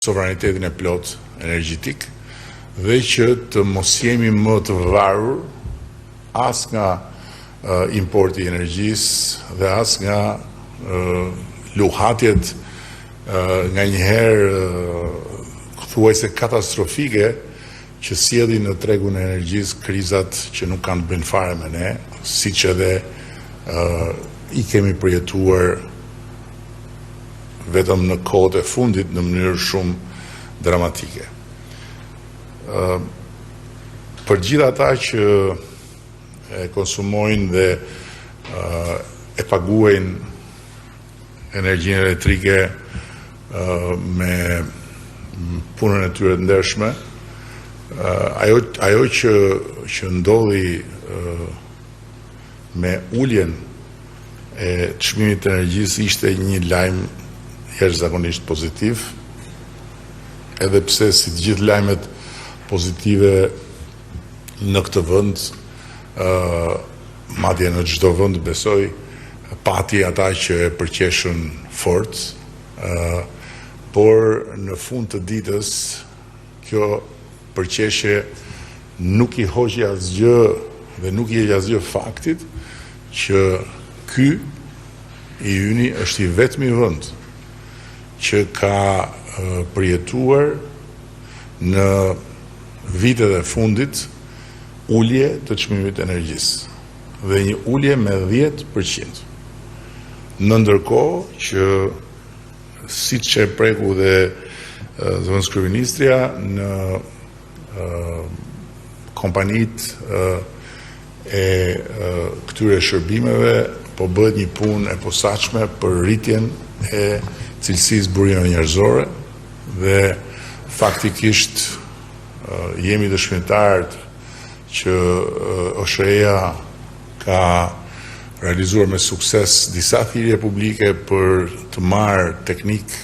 sovranitetin e plot energjetik dhe që të mos jemi më të varur as nga importi i energjisë dhe as nga luhatjet nga njëherë thuajse katastrofike që sjellin në tregun e energjisë krizat që nuk kanë të bëjnë fare me ne, siç edhe i kemi përjetuar vetëm në kohët e fundit në mënyrë shumë dramatike. Për gjithë ata që e konsumojnë dhe e paguajnë energjinë elektrike me punën e tyre të ndershme, ajo që ndodhi me uljen e çmimit të energjisë ishte një lajm jashtëzakonisht pozitiv, edhe pse si të gjithë lajmet pozitive në këtë vend, madje në çdo vend besoj, pati ata që e përqeshën fort, por në fund të ditës kjo përqeshje nuk i hoqi asgjë dhe nuk i jep asgjë faktit që ky i yni është i vetmi vend që ka përjetuar në vitet e fundit ulje të çmimit të energjisë dhe një ulje me 10%. Në ndërkohë që siç e preku dhe zëvendës kryeministria në kompanitë e këtyre shërbimeve po bëhet një punë e posaçme për rritjen e cilësisë burimeve njerëzore dhe faktikisht jemi dëshmitarët që OSHE-ja ka realizuar me sukses disa thirrje publike për të marrë teknik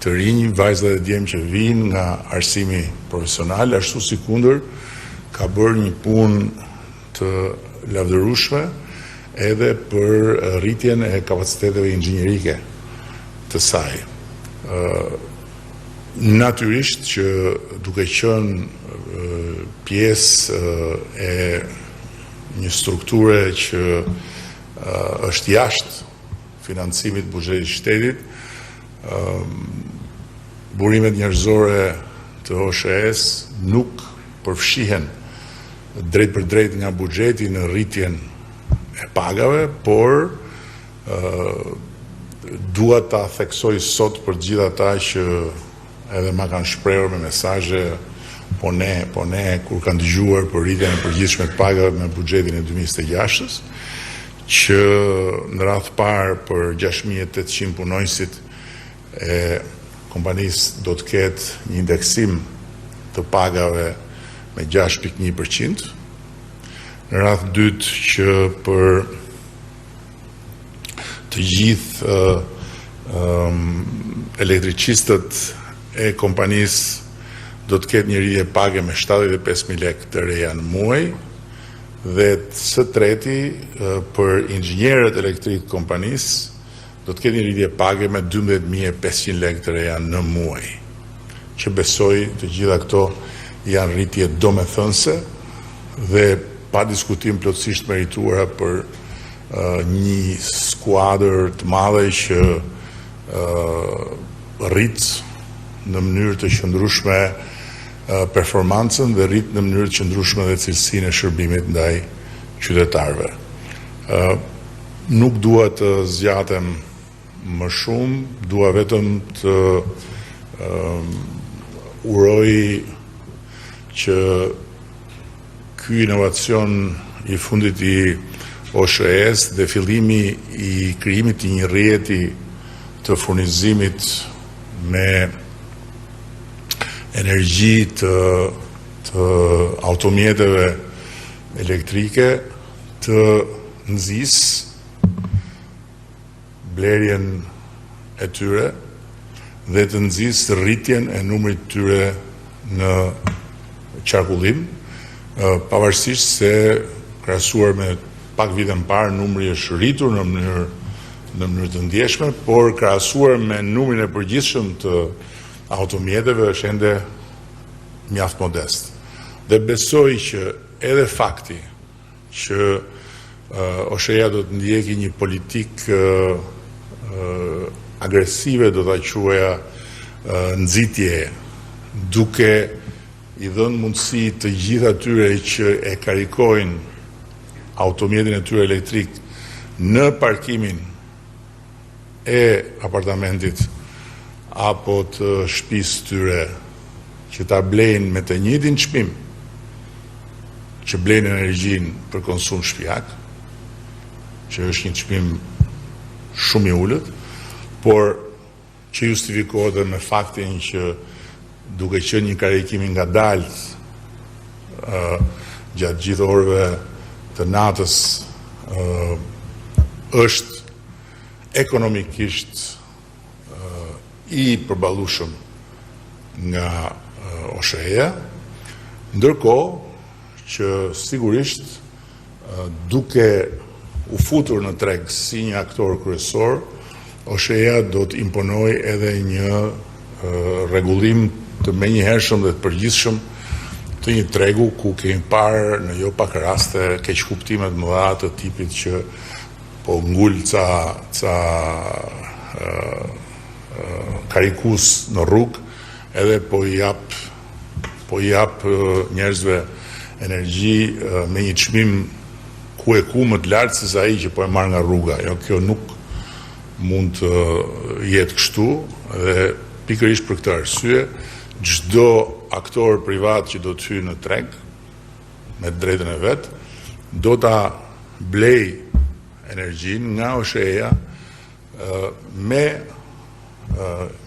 të rinj, vajzat e djemë që vinë nga arsimi profesional, ashtu si kundër ka bërë një punë të lavdërueshme edhe për rritjen e kapaciteteve inxhinierike të saj. Natyrisht që duke qenë pjesë e një strukture që është jashtë financimit buxhetit të shtetit, burimet njerëzore të OSHE-s nuk përfshihen drejt për drejt nga buxheti në rritjen e pagave, por dua ta theksoj sot për gjithë ata që edhe ma kanë shprehur me mesazhe po ne kur kanë dëgjuar për rritjen e përgjithshme të pagave me buxhetin e 2026-s, që në radhë parë për 6800 punonjësit e kompanisë do të ketë një indeksim të pagave me 6.1%. Në radhë dytë që për të gjithë elektricistët e kompanisë do të ketë një rritje page me 75.000 lekë të reja në muaj, dhe së treti për inxhinierët elektrik të kompanisë do të ketë një rritje page me 12.500 lekë të reja në muaj, që besoj të gjitha këto janë rritje domethënëse dhe pa diskutim plotësisht merituara për një skuadër të madhe që rrit në mënyrë të qëndrueshme performancën dhe rrit në mënyrë të qëndrueshme dhe cilësinë e shërbimit ndaj qytetarëve. Nuk dua të zgjatem më shumë, dua vetëm të uroj që ky inovacion i fundit i OSHE-s dhe fillimi i krijimit të një rrjeti të furnizimit me energji të automjeteve elektrike të nxjisë blerjen e tyre dhe të nxjisë rritjen e numrit të tyre në qarkullim, pavarësisht se krahasuar me pak vite më parë numri është rritur në mënyrë të ndjeshme, por krahasuar me numrin e përgjithshëm të automjeteve është ende mjaft modest. Dhe besoj që edhe fakti që OSHE-ja do të ndjeki një politikë agresive, do ta quaja nxitje, duke i dhënë mundësi të gjithë atyre që e karikojnë automjetin e tyre elektrik në parkimin e apartamentit apo të shtëpisë tyre që ta blejnë me të njëjtin çmim që blejnë energjinë për konsum shtëpiak, që është një çmim shumë i ulët, por që justifikohet dhe me faktin që duke qenë një karikim nga dalë gjatë gjithë orëve të natës është ekonomikisht i përballueshëm nga OSHE-ja, ndërkohë që sigurisht duke u futur në treg si një aktor kryesor, OSHE-ja do të imponoj edhe një rregullim të menjëhershëm dhe të përgjithshëm të një tregu ku kemi parë në jo pak raste keqkuptime të mëdha të tipit që po ngul ca karikus në rrugë edhe po i jap njerëzve energji me një çmim ku e ku më të lartë se sa ai që po e marr nga rruga. Jo, kjo nuk mund të jetë kështu dhe pikërisht për këtë arsye çdo aktor privat që do të hyjë në treg me drejtën e vet do ta blej energjinë nga OSHE-ja me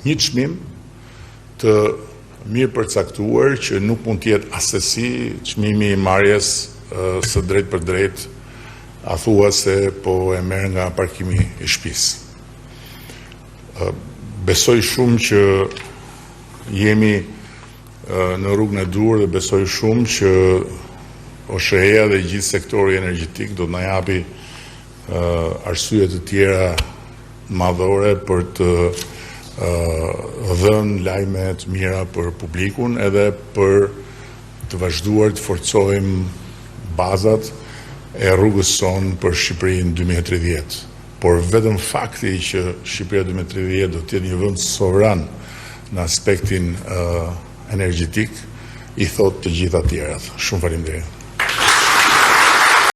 një çmim të mirë përcaktuar që nuk mund të jetë asesi çmimi i marrjes së drejt për drejt athuase po e merr nga parkimi i shtëpisë. Besoj shumë që jemi në rrugën e dur dhe besoj shumë që OSHE-ja dhe gjithë sektori energjetik do të na japi arsye të tjera madhore për të dhënë lajme të mira për publikun edhe për të vazhduar të forcojmë bazat e rrugës sonë për Shqipërinë 2030. Por vetëm fakti që Shqipëria 2030 do të jetë një vend sovran në aspektin energjetik i thot të gjitha tjerat. Shumë faleminderit.